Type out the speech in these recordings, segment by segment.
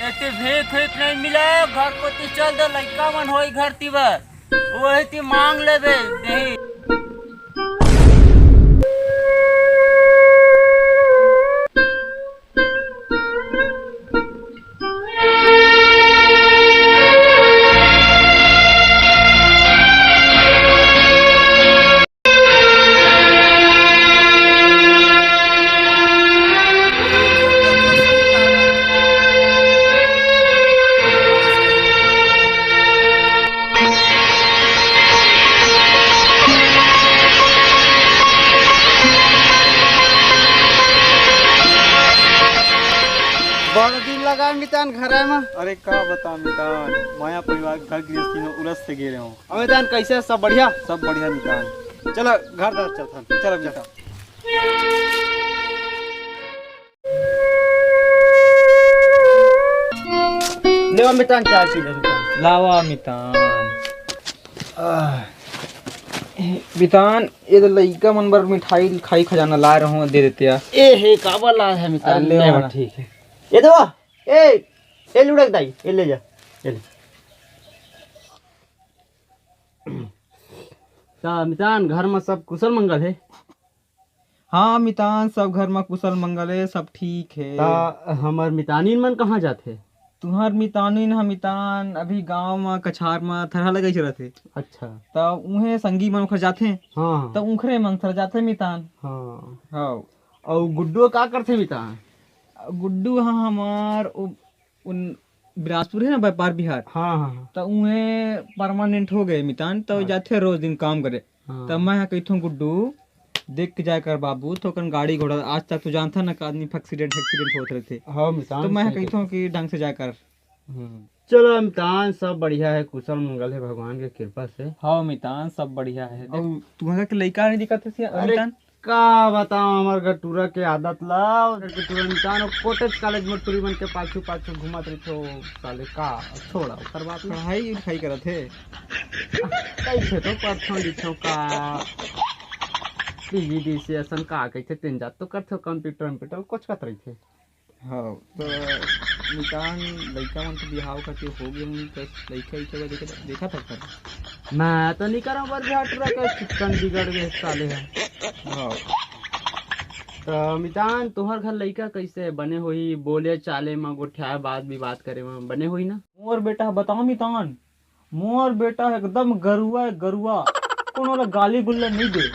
एते भेत भेत नहीं मिला घर को ती चल दे लइका मन होई घर तिबर वही ती मांग लेबे देही। बड़ा दिन लगा मितान घर में। अरे का बता मितान, माया परिवार घर गृहस्थी में उलझ से गिरे हूँ। मितान कैसे सब बढ़िया? सब बढ़िया मितान। चलो घर तरफ चलता। चल अब जाता। ले मितान चाय पी ले मितान। लावा मितान। मितान ये तो लइका मन बर मिठाई खाई खजाना ला रहा हूँ, दे देते यार। ए हे काबर ला है मितान? ले ले वाला। ठीक है। ये दो ए लुढ़क दाई ये ले जा ये ले। ता मितान घर में सब कुशल मंगल है? हाँ मितान सब घर में कुशल मंगल है, सब ठीक है। ता हमार मितानीन मन कहाँ जाते? तुहार मितानिन हम मितान अभी गांव में कछार में थरहा लगे रहते। अच्छा। तो उहे संगी मन उखर जाते। हाँ तो उखरे मन थर जाते मितान। हाँ। हाँ और गुड्डू का करते मितान? गुड्डू हाँ हमार उन बिलासपुर है ना व्यापार बिहार। हाँ हाँ तो उहे परमानेंट हो गए मितान, तो जाते रोज दिन काम करे। हाँ। तब मैं कहता गुड्डू देख के जाए कर बाबू, तो कन गाड़ी घोड़ा आज तक तो जानता ना आदमी एक्सीडेंट होते रहते। हाँ मितान। तो मैं कहता हूँ कि ढंग से जाए कर। चलो मितान सब बढ़िया है, कुशल मंगल है भगवान के कृपा से। हाँ मितान सब बढ़िया है। तुम्हारा के लड़का नहीं दिखा थे अरे मितान? का बताओ हमार गटूरा के आदत ला गटूरा मितान कॉटेज कॉलेज में टूरी बन के पाछू पाछू घुमत रही थो साले का छोड़ा कर बात ना पढ़ाई लिखाई करत है कैसे तो परसों लिखो का पीजीडी से असन का कैसे तीन जात तो करथो कंप्यूटर कुछ करत रही थे। हाँ तो मितान लड़का मन तो बिहाव करके हो गए तो लड़का देखा था कर। मैं तो नहीं करा पर गटूरा के चिकन बिगड़ गए साले है। हाँ तो मितान तुम्हार घर लड़का कैसे बने हुई? बोले चाले में गोठ्या बात भी बात करे में बने हुई ना? मोर बेटा बताओ मितान, मोर बेटा एकदम गरुआ है गरुआ, कौन वाला गाली गुल्ला नहीं दे।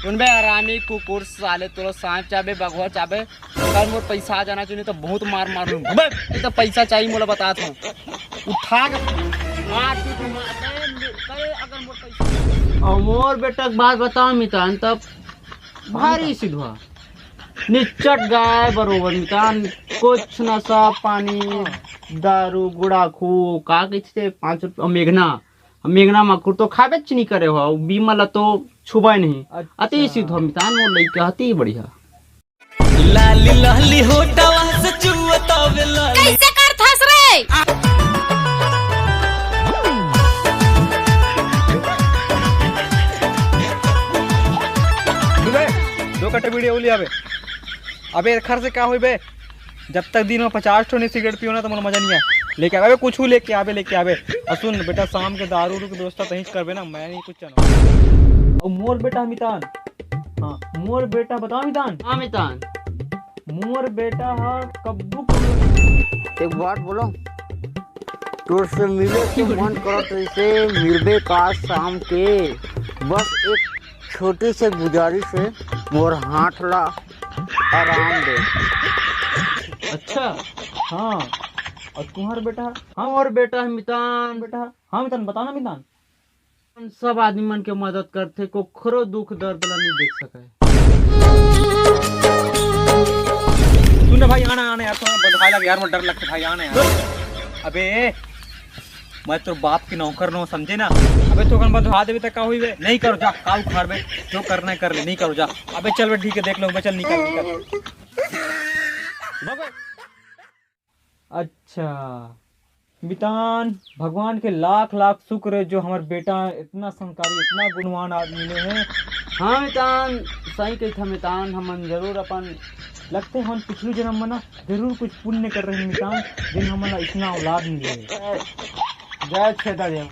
सुन बे आरामी कुकुर साले तोरा सांप चाबे बगवा चाबे कल मोर पैसा आ जाना चाहिए तो बहुत मार मारूं बे। ये तो पैसा चाहिए मोला बताता हूँ उठा के मार तू करे अगर मोर पैसा। और मोर बेटा के बात बताओ मितान तब भारी सिधवा निचट गाय बरोबर मितान कुछ नशा पानी दारू गुड़ाखू का कहते 5 रुपया मेघना मकुर तो खाबे नहीं करे हो बीमल तो छुबा नहीं। अच्छा। अति सिधवा मितान मोर लइका अति बढ़िया। लाली लाली होटवा से चुअतावे लाली कैसे करथस रे? दो कटे वीडियो उली अबे खर से क्या हुई बे? जब तक दिन में 50 ठो सिगरेट पियो ना तो मुझे मजा नहीं है। लेके आवे कुछ लेके आवे और सुन बेटा शाम के दारू के दोस्ता तहीं करबे ना, मैं नहीं कुछ चनो। और मोर बेटा मितान, हाँ मोर बेटा बताओ मितान। हाँ मितान मोर बेटा हाँ कब्बू एक बात बोलो तोर से मिले के मन करत ऐसे मिलबे का शाम के बस एक छोटी से गुजारिश है मोर हाथ ला आराम दे। अच्छा हाँ। और तुम्हारा बेटा? हाँ और बेटा मितान बेटा हाँ मितान बताना मितान। सब आदमी मन के मदद करते को खरो दुख दर्द ला नहीं देख सके। सुन भाई आना यार, तो बंधवाई लग यार, मुझे डर लगता भाई आना यार। अबे मैं तो बाप की नौकर नो समझे ना। अबे तो कन बंधवा देवे तक का हुई बे? नहीं करो जा काउ खार बे, जो करना है कर ले, नहीं करो जा। अबे चल बे ठीक है देख लो बे, चल निकल। अच्छा मितान भगवान के लाख लाख शुक्र है जो हमारे बेटा इतना संस्कारी इतना गुणवान आदमी ने है। हाँ मितान सही कही था मितान, हम जरूर अपन लगते हम पिछले जन्म में ना जरूर कुछ पुण्य कर रहे हैं मितान, जिन हमारा इतना औलाद मिले। जय छेदा देव।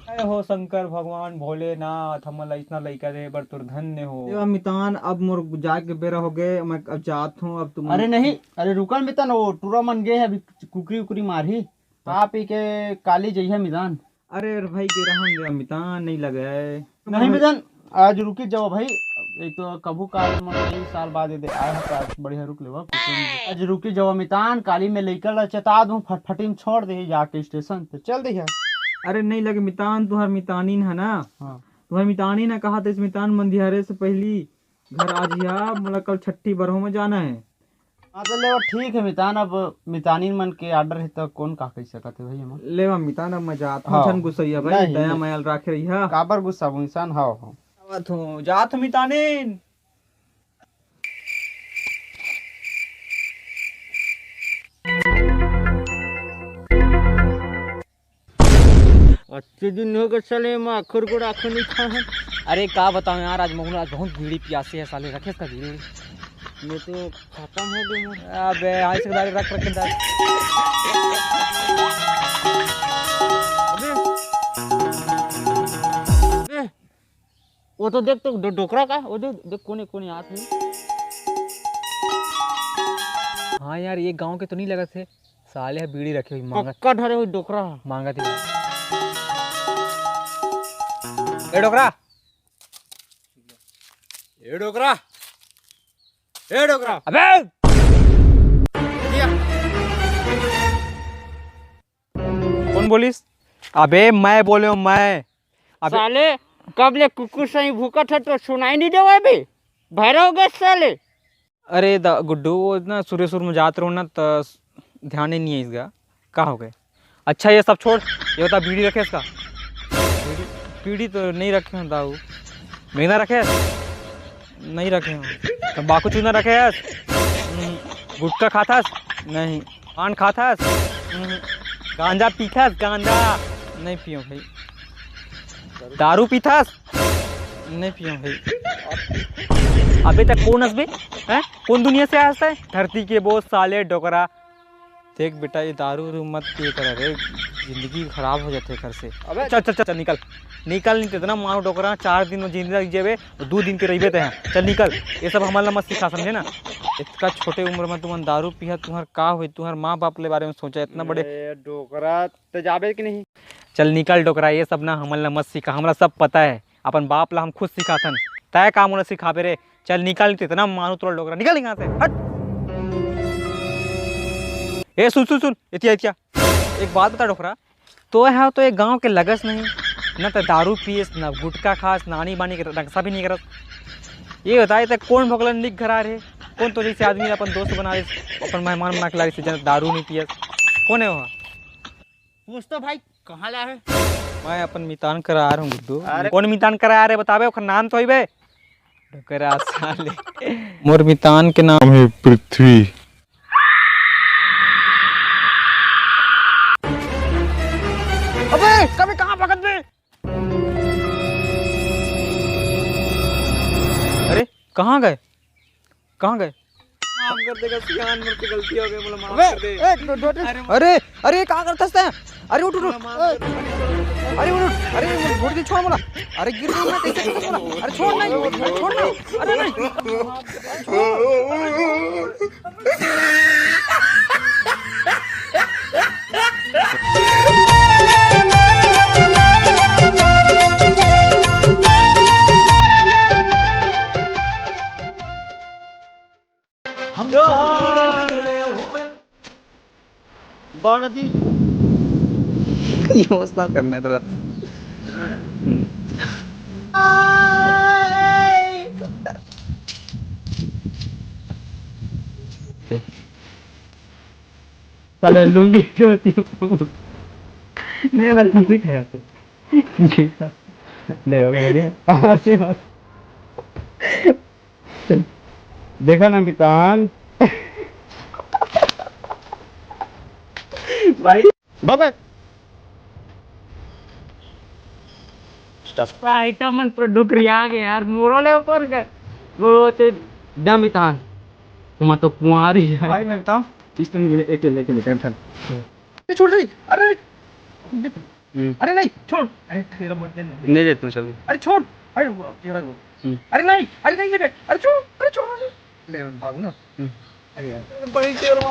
जय हो शंकर भगवान भोलेनाथ, हमारा इतना लइका दे बर तुर धन्य हो। मितान अब मोर जाके बेरा हो गए, मैं अब जात हूँ। अब तुम अरे नहीं, अरे रुकल मितान, वो टूरा मन गए है अभी, कुकरी उकरी मारी आप ही के काली जइया मितान। अरे भाई के रहन दे मितान, नहीं लगे नहीं मितान, आज रुकी जाओ भाई, एक तो कभू काल में कई साल बाद दे आया है, तो आज बढ़िया रुक लेवा। आज रुकी जाओ मितान, काली में लेकर चेता दूं, फटफटी में छोड़ दे जाके स्टेशन पे चल दे। अरे नहीं लगे मितान, तुहार मितानीन है ना। हाँ तुम्हारी मितानी ने कहा था इस मितान मंदिहारे से पहली घर आज ही आ, मतलब कल छठी बरहों में जाना है। हाँ तो लेवा ठीक है मितान, अब मितानी मन के आर्डर है तो कौन का कह सकत है भाई हम। लेवा मितान, अब मैं जाता हूँ। हाँ। छन गुस्सैया भाई, नहीं, दया नहीं। मायल राखे रही है। काबर गुस्सा वो इंसान हाओ हो। जात हूँ मितानीन। अच्छे दिन हो गए चले मैं आखिर को आखिर नहीं खा है। अरे का बताऊं यार, आज मगनू आज बहुत बीड़ी प्यासी है साले, रखे इसका बीड़ी। मैं तो खत्म हो गई हूँ। अबे आज से दारी रख रख दारी। अबे वो तो देख तो डोकरा का, वो देख देख कोने कोने हाथ में। हाँ यार, ये गांव के तो नहीं लगा थे साले, बीड़ी रखे हुई मांगा पक्का ढरे हुई डोकरा। मांगा थी। ए डोकरा, ए डोकरा, ए डोकरा। अबे कौन बोलिस? अबे मैं बोले हूँ मैं। अबे साले कब ले कुकुर सही भूखा था तो सुनाई नहीं देवा अभी, भैरव हो गए साले। अरे गुड्डू, वो ना सुरेशुर में जाते रहो ना तो ध्यान ही नहीं है इसका। कहाँ हो गए? अच्छा ये सब छोड़, ये बता बीड़ी रखे इसका? बीड़ी तो नहीं रखे हैं दाऊ। महीना रखे? नहीं रखे हैं। तम्बाकू चूना रखे है? गुटखा खाथास? नहीं। पान खाथास? गांजा पीथास? गांजा नहीं पियो भाई। दारू पीथास? नहीं पियो भाई। अबे तक कौन हंसबे हैं? कौन दुनिया से हंसता है? धरती के बोझ साले डोकरा। देख बेटा, ये दारू मत पिए कर रे, जिंदगी खराब हो जाते घर से। अबे चल चल चल निकल निकल, नहीं तो ना मारो डोकरा, 4 दिन में जिंदगी जेबे, 2 दिन के रहिबे ते हैं। चल निकल, ये सब हमारा मत सिखा, समझे ना। इतना छोटे उम्र में तुम दारू पिया, तुम्हार का हुई? तुम्हार माँ बाप के बारे में सोचा? इतना बड़े डोकरा तो जाबे कि नहीं। चल निकल डोकरा, ये सब ना हमारा मत सिखा, हमरा सब पता है। अपन बाप ला हम खुद सिखाथन, तय काम उन्हें सिखाबे रे। चल निकल, इतना मानो तोरा डोकरा, निकल यहाँ से, हट। ए सुन सुन सुन, इतिया इतिया, एक बात बता डोकरा, तो है तो एक गांव के लगस नहीं ना, तो दारू पियस ना गुटखा खास, नानी बानी के नक्शा भी नहीं करत। ये बताए तो कौन भगलन निक घर आ रहे, कौन तो जैसे आदमी अपन दोस्त बना रहे, अपन मेहमान बना के ला रहे, दारू नहीं पियस, कौन है वहाँ? पूछ तो भाई कहाँ ला है? मैं अपन मितान करा रहा हूँ गुड्डू। कौन मितान करा रहे बतावे, ओकर नाम तो है डोकरा साले। मोर मितान के नाम है पृथ्वी। अबे कभी कहाँ भगत बे? अरे कहाँ गए, कहाँ गए? माफ कर देगा सियान, मुझसे गलती हो गई, मुझे माफ कर दे। अरे अरे कहाँ करता है? अरे उठ उठ, अरे उठ, अरे छोड़ दे, छोड़ मोला। अरे गिर गई मैं, कैसे मोला? अरे छोड़ नहीं, छोड़ नहीं, अरे नहीं, बानदी योजना करना है थोड़ा। साले लुंगी होती मेरा लुंगी है ले हो गया देखा ना मितान भाई बाबा स्टफ आइटम मन पर डुकरी आ गए यार, मोरो ले ऊपर के वो ते दमितान तुम तो कुंवारी है। भाई मैं बताऊं इस तुम एक लेके ले टेंशन ये छोड़ दे अरे अरे नहीं छोड़ अरे तेरा बर्थडे नहीं दे तुम सभी। अरे छोड़ अरे अरे नहीं अरे नहीं अरे छोड़ ले भाग ना अरे बड़ी तेरा